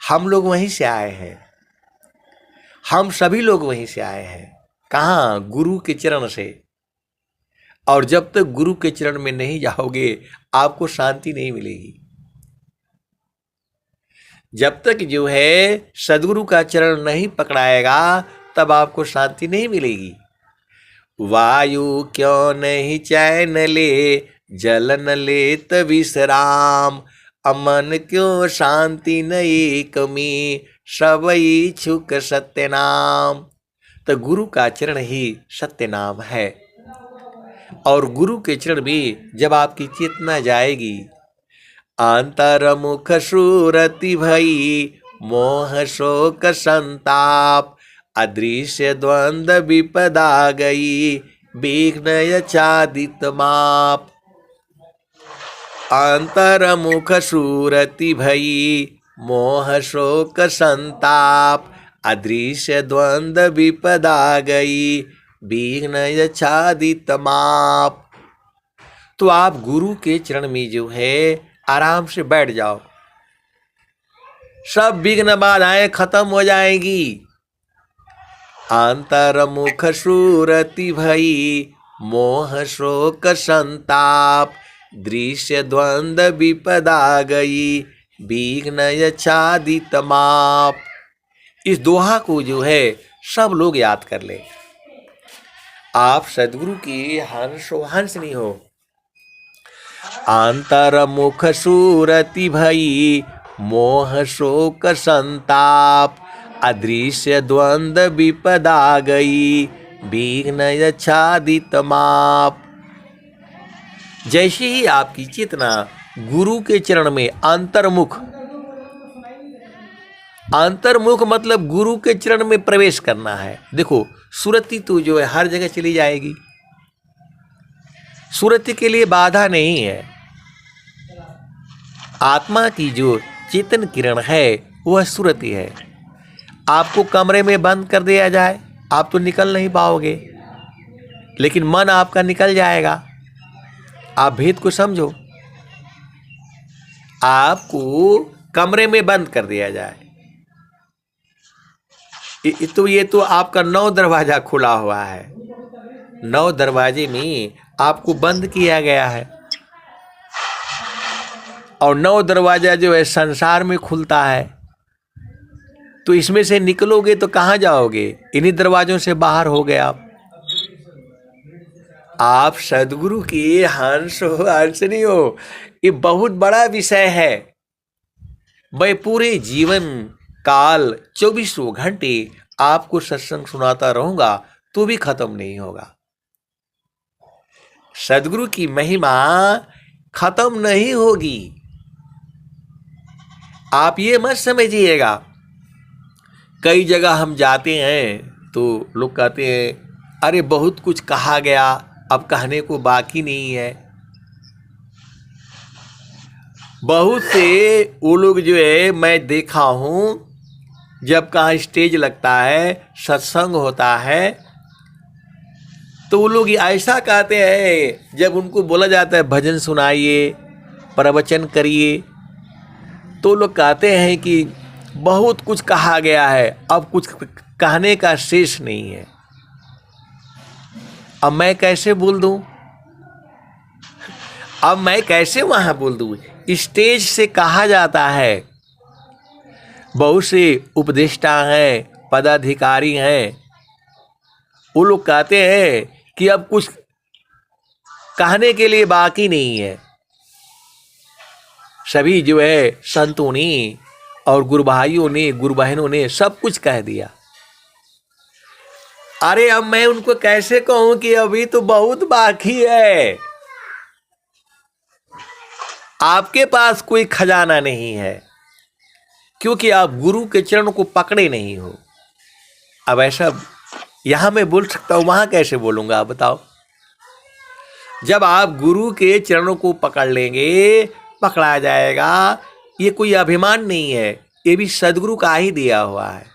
हम लोग वहीं से आए हैं, हम सभी लोग वहीं से आए हैं। कहाँ? गुरु के चरण से। और जब तक गुरु के चरण में नहीं जाओगे आपको शांति नहीं मिलेगी। जब तक जो है सदगुरु का चरण नहीं पकड़ाएगा तब आपको शांति नहीं मिलेगी। वायु क्यों नहीं चैन ले, जल न लेत विश्राम। अमन क्यों शांति नहीं कमी, सब इच्छुक सत्य नाम। तो गुरु का चरण ही सत्य नाम है। और गुरु के चरण में जब आपकी चेतना जाएगी, अंतर्मुख सुरति भई, मोह शोक संताप। अदृश्य द्वंद विपदा गई, विघ्न छादित माप। अंतर्मुख सुरति भई, मोह शोक संताप। अदृश्य द्वंद विपदा गई, विघ्न छादित माप। तो आप गुरु के चरण में जो है आराम से बैठ जाओ, सब विघ्न बाधाएं खत्म हो जाएंगी। अंतर्मुख सुरति भई, मोह शोक संताप। दृश्य द्वंद विपदा गई, विघ्न छादित माप। इस दोहा को जो है सब लोग याद कर ले। आप सदगुरु की हंस नहीं हो। अंतर्मुख सुरति भई, मोह शोक संताप। अदृश्य द्वंद विपदा गई, विघ्न छादित माप। जैसे ही आपकी चेतना गुरु के चरण में अंतर्मुख, अंतर्मुख मतलब गुरु के चरण में प्रवेश करना है। देखो सुरति तो जो है हर जगह चली जाएगी, सुरति के लिए बाधा नहीं है। आत्मा की जो चेतन किरण है वह सुरति है। आपको कमरे में बंद कर दिया जाए आप तो निकल नहीं पाओगे, लेकिन मन आपका निकल जाएगा। आप भेद को समझो। आपको कमरे में बंद कर दिया जाए तो ये तो आपका 9 दरवाजा खुला हुआ है, 9 दरवाजे में आपको बंद किया गया है। और 9 दरवाजा जो है संसार में खुलता है, तो इसमें से निकलोगे तो कहाँ जाओगे? इन्हीं दरवाजों से बाहर हो गए आप सदगुरु की हंस हो, हंस नहीं हो। ये बहुत बड़ा विषय है। मैं पूरे जीवन काल 24 घंटे आपको सत्संग सुनाता रहूंगा तो भी खत्म नहीं होगा। सदगुरु की महिमा खत्म नहीं होगी। आप ये मत समझिएगा। कई जगह हम जाते हैं तो लोग कहते हैं अरे बहुत कुछ कहा गया, अब कहने को बाकी नहीं है। बहुत से वो लोग जो है मैं देखा हूँ, जब कहाँ स्टेज लगता है, सत्संग होता है, तो वो लोग ऐसा कहते हैं, जब उनको बोला जाता है भजन सुनाइए, प्रवचन करिए, तो लोग कहते हैं कि बहुत कुछ कहा गया है, अब कुछ कहने का शेष नहीं है। अब मैं कैसे बोल दूं? अब मैं कैसे वहां बोल दूं? स्टेज से कहा जाता है, बहुत से उपदेष्टा हैं, पदाधिकारी हैं, वो लोग कहते हैं कि अब कुछ कहने के लिए बाकी नहीं है। सभी जो है संतों ने और गुरु भाइयों ने, गुरु बहनों ने सब कुछ कह दिया। अरे अब मैं उनको कैसे कहूं कि अभी तो बहुत बाकी है। आपके पास कोई खजाना नहीं है, क्योंकि आप गुरु के चरणों को पकड़े नहीं हो। अब ऐसा यहां मैं बोल सकता हूं, वहां कैसे बोलूंगा आप बताओ? जब आप गुरु के चरणों को पकड़ लेंगे, पकड़ा जाएगा, ये कोई अभिमान नहीं है, ये भी सदगुरु का ही दिया हुआ है।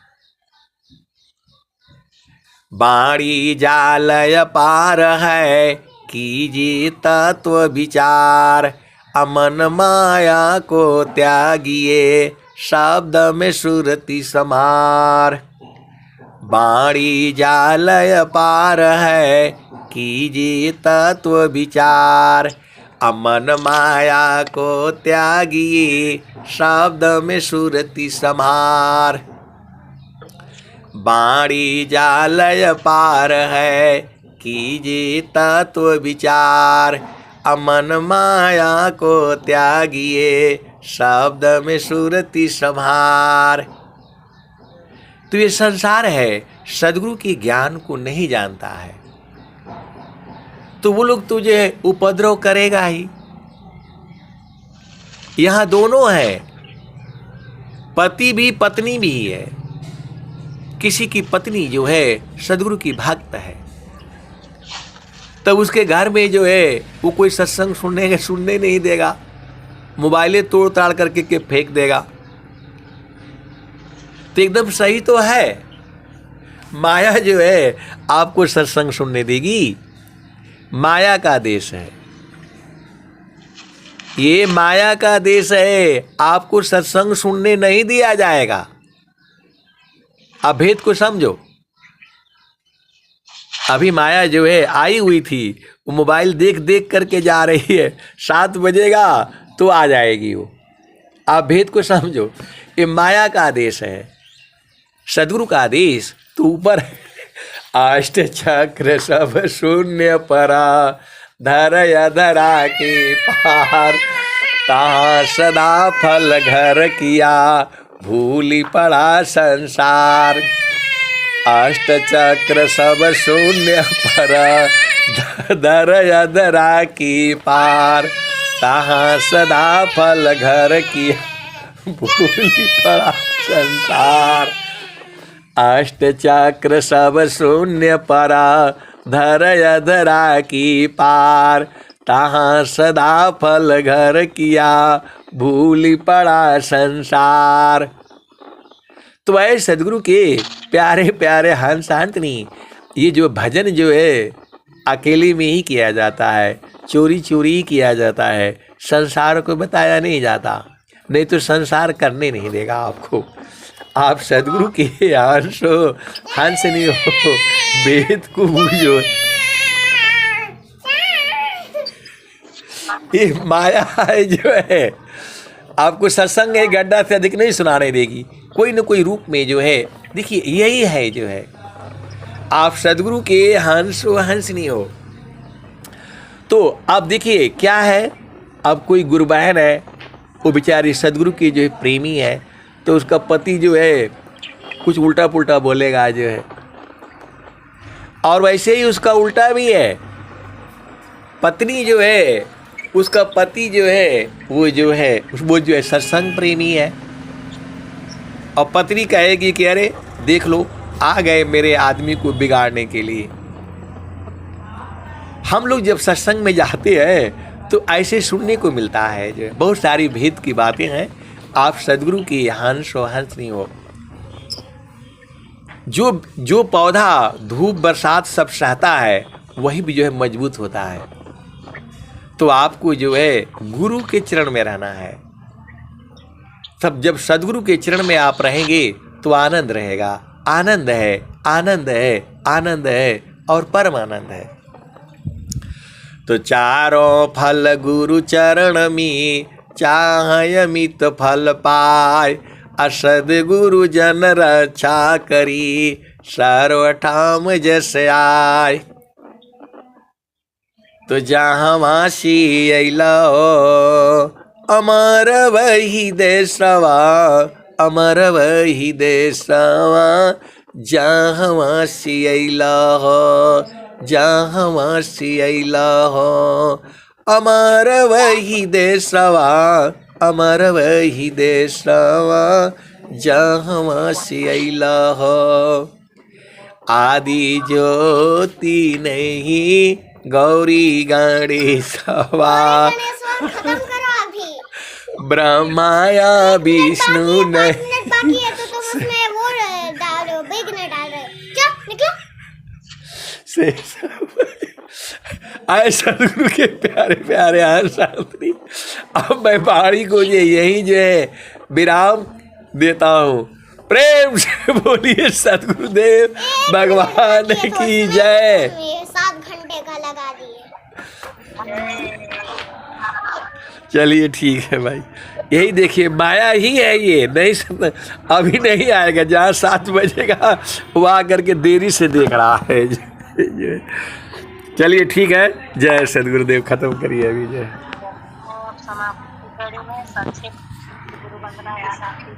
बाणी जाल पार है, कीजिए तत्व विचार। अमन माया को त्यागिए, शब्द में सुरति समार। बाणी जालय पार है, कीजिए तत्व विचार। अमन माया को त्यागिए, शब्द में सुरति समार। बाणी जालय पार है, कीजिए तत्व विचार। अमन माया को त्यागिए, शब्द में सुरति संभार। तो ये संसार है, सदगुरु के ज्ञान को नहीं जानता है तो वो लोग तुझे उपद्रव करेगा ही। यहां दोनों है, पति भी पत्नी भी है। किसी की पत्नी जो है सदगुरु की भक्त है, तब उसके घर में जो है वो कोई सत्संग सुनने नहीं देगा, मोबाइलें तोड़ ताड़ करके के फेंक देगा। तो एकदम सही तो है, माया जो है आपको सत्संग सुनने देगी। माया का देश है ये, माया का देश है, आपको सत्संग सुनने नहीं दिया जाएगा। अब भेद को समझो। अभी माया जो है आई हुई थी, वो मोबाइल देख देख करके जा रही है, 7 बजेगा तो आ जाएगी वो। आप भेद को समझो, ये माया का आदेश है, सदगुरु का आदेश तो ऊपर है। अष्ट चक्र सब शून्य परा, धर धरा के पार। तहाँ सदा फल घर किया, भूली पड़ा संसार। अष्ट चक्र सब शून्य पर, धर धरा की पार। तहाँ सदा फल घर किया, भूली पड़ा संसार। अष्ट चक्र सब शून्य पर, धर धरा की पार। तहाँ सदा फल घर किया, भूली पड़ा संसार। तो ऐ सदगुरु के प्यारे प्यारे हंस हंसनी, ये जो भजन जो है अकेले में ही किया जाता है, चोरी चोरी ही किया जाता है, संसार को बताया नहीं जाता, नहीं तो संसार करने नहीं देगा आपको। आप सदगुरु के हंस हो, हंसनी हो, वेद को बूझो। ये माया है जो है आपको सत्संग एक गड्ढा से अधिक नहीं सुनाने देगी, कोई न कोई रूप में जो है। देखिए यही है जो है, आप सदगुरु के हंस हो, हंसनी हो। तो अब देखिए क्या है, अब कोई गुरु बहन है, वो बेचारी सदगुरु की जो है प्रेमी है, तो उसका पति जो है कुछ उल्टा पुल्टा बोलेगा जो है, और वैसे ही उसका उल्टा भी है। पत्नी जो है, उसका पति जो है वो जो है सत्संग प्रेमी है, और पत्नी कहेगी कि अरे देख लो आ गए मेरे आदमी को बिगाड़ने के लिए। हम लोग जब सत्संग में जाते हैं तो ऐसे सुनने को मिलता है जो बहुत सारी भेद की बातें हैं। आप सदगुरु की हंस हो, हंसनी हो। जो पौधा धूप बरसात सब सहता है, वही भी जो है मजबूत होता है। तो आपको जो है गुरु के चरण में रहना है। तब जब सदगुरु के चरण में आप रहेंगे तो आनंद रहेगा। आनंद है, आनंद है, आनंद है और परम आनंद है। तो चारों फल गुरु चरण में, चाहे अमित फल पाए। असद गुरु जन रक्षा करी, सर्वठाम जस आय। तो जहाँ वासी अइला हो, अमर वही देशवा, अमर वही देशवा। जहाँ वासी अइला हो, जहाँ वासी अइला हो, अमर वही देशवा, अमर वही देशवा। जहाँ वासी अइला हो। आदि ज्योति नहीं, गौरी गणेशवा। खत्म करो अभी। ब्रह्माया विष्णु नहीं। बाकी है तो तुम उसमें वो डाल रहे हो, बेगने डाल रहे हो। चल निकलो। आए सदगुरु के प्यारे प्यारे शास्त्री, अब मैं पहाड़ी को यही जो है विराम देता हूँ। प्रेम से बोलिए सदगुरुदेव भगवान की जय। 7 घंटे का लगा दिए। चलिए ठीक है भाई, यही देखिए माया ही है ये, नहीं अभी नहीं आएगा, जहाँ 7 बजेगा वो आकर के देरी से देख रहा है। चलिए ठीक है, जय सदगुरुदेव, खत्म करिए अभी जय। समाप्ति करेंगे संक्षिप्त गुरु वंदना या साथी